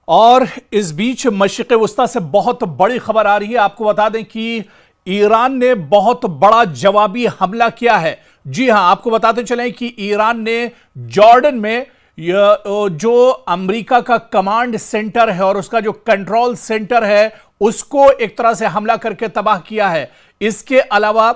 और इस बीच मशरिक़ वस्ता से बहुत बड़ी खबर आ रही है। आपको बता दें कि ईरान ने बहुत बड़ा जवाबी हमला किया है। जी हां, आपको बताते चलें कि ईरान ने जॉर्डन में जो अमेरिका का कमांड सेंटर है और उसका जो कंट्रोल सेंटर है उसको एक तरह से हमला करके तबाह किया है। इसके अलावा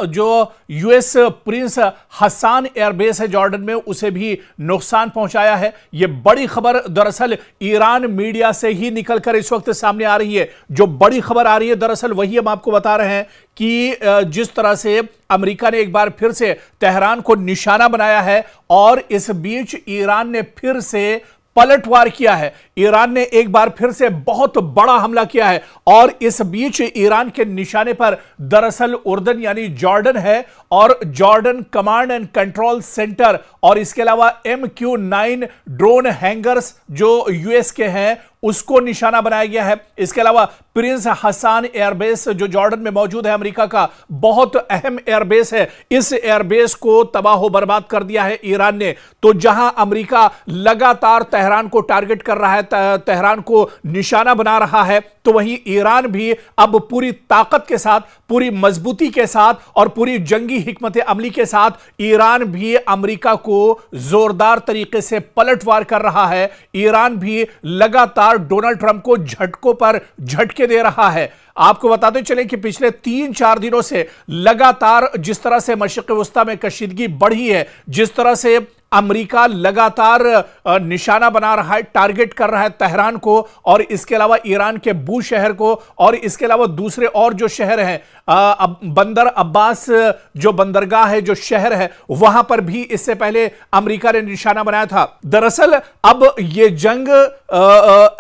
जो यूएस प्रिंस हसन एयरबेस है जॉर्डन में, उसे भी नुकसान पहुंचाया है। यह बड़ी खबर दरअसल ईरान मीडिया से ही निकलकर इस वक्त सामने आ रही है। जो बड़ी खबर आ रही है दरअसल वही हम आपको बता रहे हैं कि जिस तरह से अमेरिका ने एक बार फिर से तेहरान को निशाना बनाया है और इस बीच ईरान ने फिर से पलटवार किया है। ईरान ने एक बार फिर से बहुत बड़ा हमला किया है और इस बीच ईरान के निशाने पर दरअसल उर्दन यानी जॉर्डन है और Jordan command and control centre और इसके अलावा MQ-9 ड्रोन हैंगर्स जो यूएस के हैं उसको निशाना बनाया गया है। इसके अलावा प्रिंस हसन एयरबेस जो जॉर्डन में मौजूद है, अमेरिका का बहुत अहम एयरबेस है, इस एयरबेस को तबाह बर्बाद कर दिया है ईरान ने। तो जहां अमेरिका लगातार तेहरान को टारगेट कर रहा है, तेहरान को निशाना बना रहा है, तो वहीं ईरान भी अब पूरी ताकत के साथ, पूरी मजबूती के साथ और पूरी जंगी हिकमत अमली के साथ ईरान भी अमेरिका को जोरदार तरीके से पलटवार कर रहा है। ईरान भी लगातार डोनाल्ड ट्रंप को झटकों पर झटके दे रहा है। आपको बताते चले कि पिछले 3-4 दिनों से लगातार जिस तरह से मशरिक़ वस्ता में कशीदगी बढ़ी है, जिस तरह से अमेरिका लगातार निशाना बना रहा है, टारगेट कर रहा है तेहरान को और इसके अलावा ईरान के बू शहर को और इसके अलावा दूसरे और जो शहर हैं, बंदर अब्बास जो बंदरगाह है, जो शहर है, वहां पर भी इससे पहले अमेरिका ने निशाना बनाया था। दरअसल अब यह जंग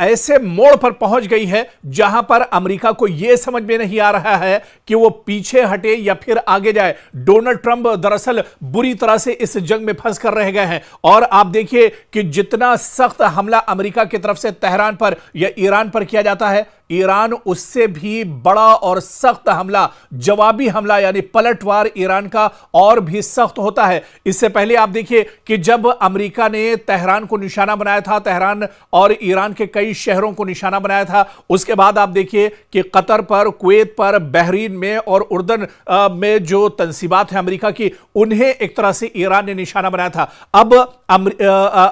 ऐसे मोड़ पर पहुंच गई है जहां पर अमेरिका को यह समझ में नहीं आ रहा है कि वो पीछे हटे या फिर आगे जाए। डोनाल्ड ट्रंप दरअसल बुरी तरह से इस जंग में फंस कर रह गए हैं और आप देखिए कि जितना सख्त हमला अमेरिका की तरफ से तेहरान पर या ईरान पर किया जाता है, ईरान उससे भी बड़ा और सख्त हमला, जवाबी हमला यानी पलटवार ईरान का और भी सख्त होता है। इससे पहले आप देखिए कि जब अमेरिका ने तेहरान को निशाना बनाया था, तेहरान और ईरान के कई शहरों को निशाना बनाया था, उसके बाद आप देखिए कि कतर पर, कुवैत पर, बहरीन में और उर्दन में जो तंसीबात है अमेरिका की, उन्हें एक तरह से ईरान ने निशाना बनाया था। अब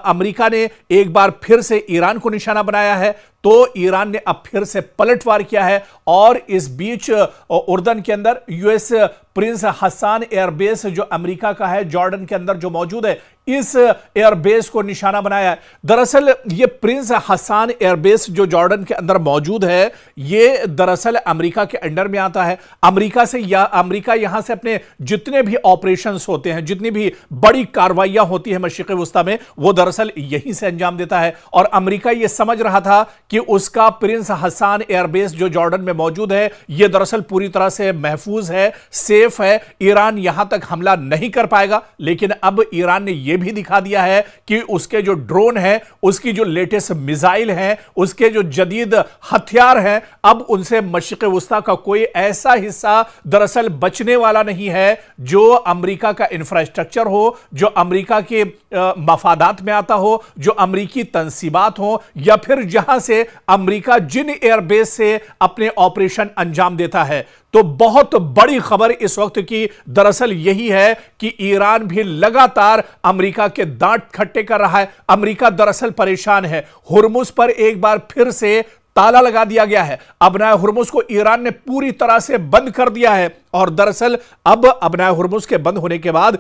अमेरिका ने एक बार फिर से ईरान को निशाना बनाया है, तो ईरान ने अब फिर से पलटवार किया है और इस बीच उर्दन के अंदर यूएस प्रिंस हसन एयरबेस जो अमेरिका का है, जॉर्डन के अंदर जो मौजूद है, इस एयरबेस को निशाना बनाया है। दरअसल ये प्रिंस हसन एयरबेस जो जॉर्डन के अंदर मौजूद है, ये दरअसल अमेरिका के अंडर में आता है। अमेरिका यहां से अपने जितने भी ऑपरेशंस होते हैं, जितनी भी बड़ी कार्रवाइयां होती है मशरिक़ वस्ता में, वो दरअसल यहीं से अंजाम देता है। और अमेरिका ये समझ रहा था कि उसका प्रिंस हसन एयरबेस जो जॉर्डन में मौजूद है, यह दरअसल पूरी तरह से महफूज है, सेफ है, ईरान यहां तक हमला नहीं कर पाएगा। लेकिन अब ईरान ने यह भी दिखा दिया है कि उसके जो ड्रोन है, उसकी जो लेटेस्ट मिसाइल है, उसके जो जदीद हथियार हैं, अब उनसे मशरिक़ वस्ता का कोई ऐसा हिस्सा दरअसल बचने वाला नहीं है जो अमेरिका का इंफ्रास्ट्रक्चर हो, जो अमेरिका के मफादात में आता हो, जो अमेरिकी तंसीबात हो, या फिर जहां से अमेरिका जिन एयरबेस से अपने ऑपरेशन अंजाम देता है। तो बहुत बड़ी खबर इस वक्त की दरअसल यही है कि ईरान भी लगातार अमेरिका के दांत खट्टे कर रहा है। अमेरिका दरअसल परेशान है। हुर्मुज पर एक बार फिर से ताला लगा दिया गया है। अबनाए हुर्मुज को ईरान ने पूरी तरह से बंद कर दिया है और दरअसल अब अबनाए हुर्मुज के बंद होने के बाद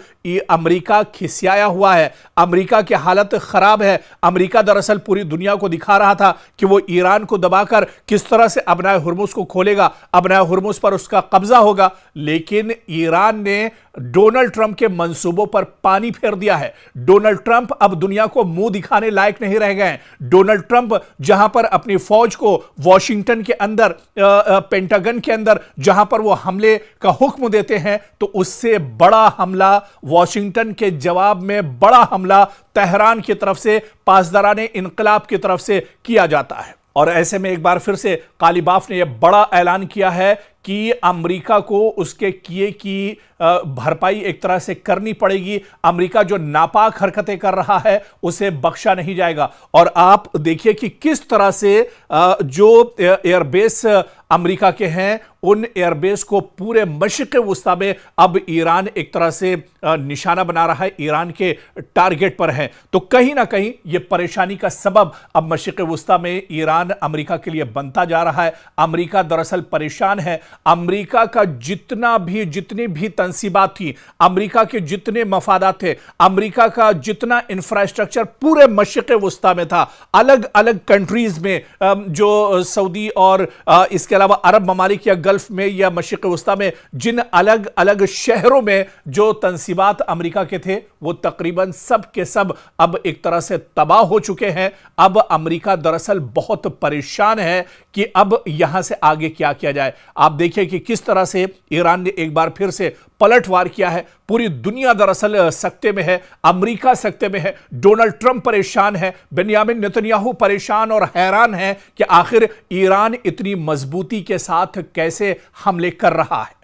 अमेरिका खिसियाया हुआ है, अमेरिका की हालत खराब है। अमेरिका दरअसल पूरी दुनिया को दिखा रहा था कि वो ईरान को दबाकर किस तरह से अबनाए हुर्मुज को खोलेगा, अबनाए हुर्मुज पर उसका कब्जा होगा। लेकिन ईरान ने डोनाल्ड ट्रंप के मंसूबों पर पानी फेर दिया है। डोनाल्ड ट्रंप अब दुनिया को मुंह दिखाने लायक नहीं रह गए हैं। डोनाल्ड ट्रंप जहां पर अपनी फौज को वॉशिंगटन के अंदर, पेंटागन के अंदर जहां पर वो हमले का हुक्म देते हैं, तो उससे बड़ा हमला वॉशिंगटन के जवाब में बड़ा हमला तेहरान की तरफ से, पासदाराने इनकलाब की तरफ से किया जाता है। और ऐसे में एक बार फिर से कालीबाफ ने यह बड़ा ऐलान किया है कि अमेरिका को उसके किए की भरपाई एक तरह से करनी पड़ेगी। अमेरिका जो नापाक हरकतें कर रहा है उसे बख्शा नहीं जाएगा। और आप देखिए कि किस तरह से जो एयरबेस अमेरिका के हैं उन एयरबेस को पूरे मशरिक़ वुस्ता में अब ईरान एक तरह से निशाना बना रहा है, ईरान के टारगेट पर है। तो कहीं ना कहीं यह परेशानी का सबब अब मशरिक़ वुस्ता में ईरान अमेरिका के लिए बनता जा रहा है। अमेरिका दरअसल परेशान है। अमेरिका का जितनी भी तंसीबात थी, अमेरिका के जितने मफादात थे, अमेरिका का जितना इंफ्रास्ट्रक्चर पूरे मशरिक़ वुस्ता में था, अलग अलग कंट्रीज में, जो सऊदी और इसके अलावा अरब ममालिक या गल्फ में या मशरिक़ वुस्ता में जिन अलग अलग शहरों में जो तंसीबात अमेरिका के थे वो तकरीबन सब के सब अब एक तरह से तबाह हो चुके हैं। अब अमेरिका दरअसल बहुत परेशान है कि अब यहां से आगे क्या किया जाए। आप देखिए कि किस तरह से ईरान ने एक बार फिर से पलटवार किया है। पूरी दुनिया दरअसल सकते में है, अमेरिका सकते में है, डोनाल्ड ट्रंप परेशान है, बेंयामिन नेतन्याहू परेशान और हैरान है कि आखिर ईरान इतनी मजबूती के साथ कैसे हमले कर रहा है।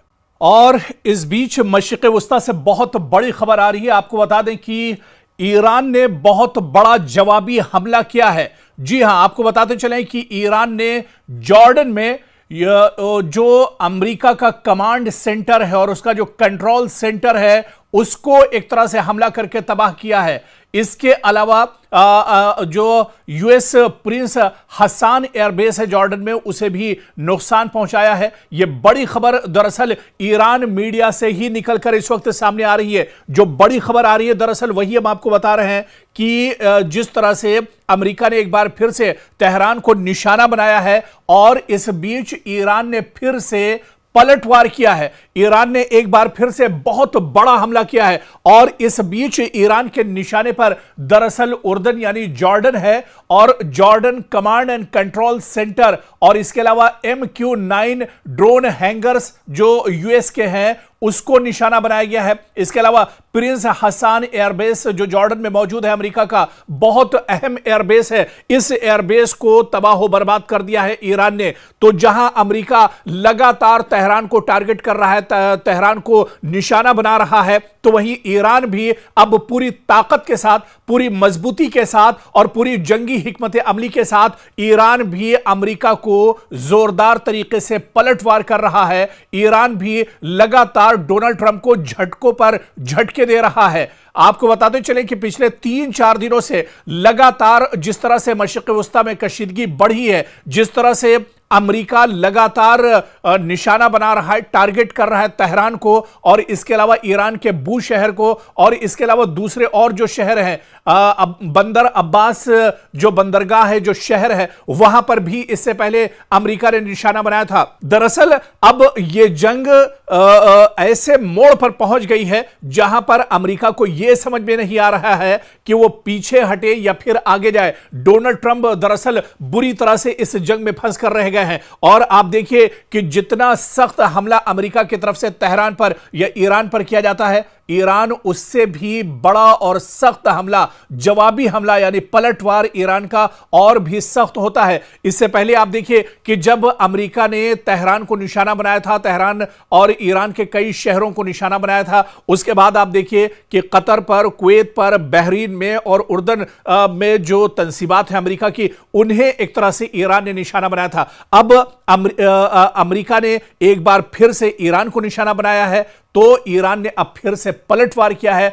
और इस बीच मशरिक़ वुस्ता से बहुत बड़ी खबर आ रही है। आपको बता दें कि ईरान ने बहुत बड़ा जवाबी हमला किया है। जी हां, आपको बताते चलें कि ईरान ने जॉर्डन में जो अमेरिका का कमांड सेंटर है और उसका जो कंट्रोल सेंटर है उसको एक तरह से हमला करके तबाह किया है। इसके अलावा जो यूएस प्रिंस हसन एयरबेस है जॉर्डन में, उसे भी नुकसान पहुंचाया है। यह बड़ी खबर दरअसल ईरान मीडिया से ही निकलकर इस वक्त सामने आ रही है। जो बड़ी खबर आ रही है दरअसल वही हम आपको बता रहे हैं कि जिस तरह से अमेरिका ने एक बार फिर से तेहरान को निशाना बनाया है और इस बीच ईरान ने फिर से पलटवार किया है। ईरान ने एक बार फिर से बहुत बड़ा हमला किया है और इस बीच ईरान के निशाने पर दरअसल उर्दन यानी जॉर्डन है और Jordan command and control centre और इसके अलावा MQ-9 ड्रोन हैंगर्स जो यूएस के हैं उसको निशाना बनाया गया है। इसके अलावा प्रिंस हसन एयरबेस जो जॉर्डन में मौजूद है, अमेरिका का बहुत अहम एयरबेस है, इस एयरबेस को तबाह बर्बाद कर दिया है ईरान ने। तो जहां अमेरिका लगातार तेहरान को टारगेट कर रहा है, तेहरान को निशाना बना रहा है, तो वहीं ईरान भी अब पूरी ताकत के साथ, पूरी मजबूती के साथ और पूरी जंगी हिकमत अमली के साथ ईरान भी अमेरिका को जोरदार तरीके से पलटवार कर रहा है। ईरान भी लगातार डोनाल्ड ट्रंप को झटकों पर झटके दे रहा है। आपको बताते चलें कि पिछले 3-4 दिनों से लगातार जिस तरह से मशरिक़ वुस्ता में कशीदगी बढ़ी है, जिस तरह से अमेरिका लगातार निशाना बना रहा है, टारगेट कर रहा है तेहरान को और इसके अलावा ईरान के बू शहर को और इसके अलावा दूसरे और जो शहर हैं, बंदर अब्बास जो बंदरगाह है, जो शहर है, वहां पर भी इससे पहले अमेरिका ने निशाना बनाया था। दरअसल अब यह जंग ऐसे मोड़ पर पहुंच गई है जहां पर अमेरिका को यह समझ में नहीं आ रहा है कि वो पीछे हटे या फिर आगे जाए। डोनाल्ड ट्रंप दरअसल बुरी तरह से इस जंग में फंस कर रह गए हैं और आप देखिए कि जितना सख्त हमला अमेरिका की तरफ से तेहरान पर या ईरान पर किया जाता है, ईरान उससे भी बड़ा और सख्त हमला, जवाबी हमला यानी पलटवार ईरान का और भी सख्त होता है। इससे पहले आप देखिए कि जब अमेरिका ने तेहरान को निशाना बनाया था, तेहरान और ईरान के कई शहरों को निशाना बनाया था, उसके बाद आप देखिए कि कतर पर, कुवैत पर, बहरीन में और उर्दन में जो तंसीबात है अमेरिका की, उन्हें एक तरह से ईरान ने निशाना बनाया था। अब अमेरिका ने एक बार फिर से ईरान को निशाना बनाया है, तो ईरान ने अब फिर से पलटवार किया है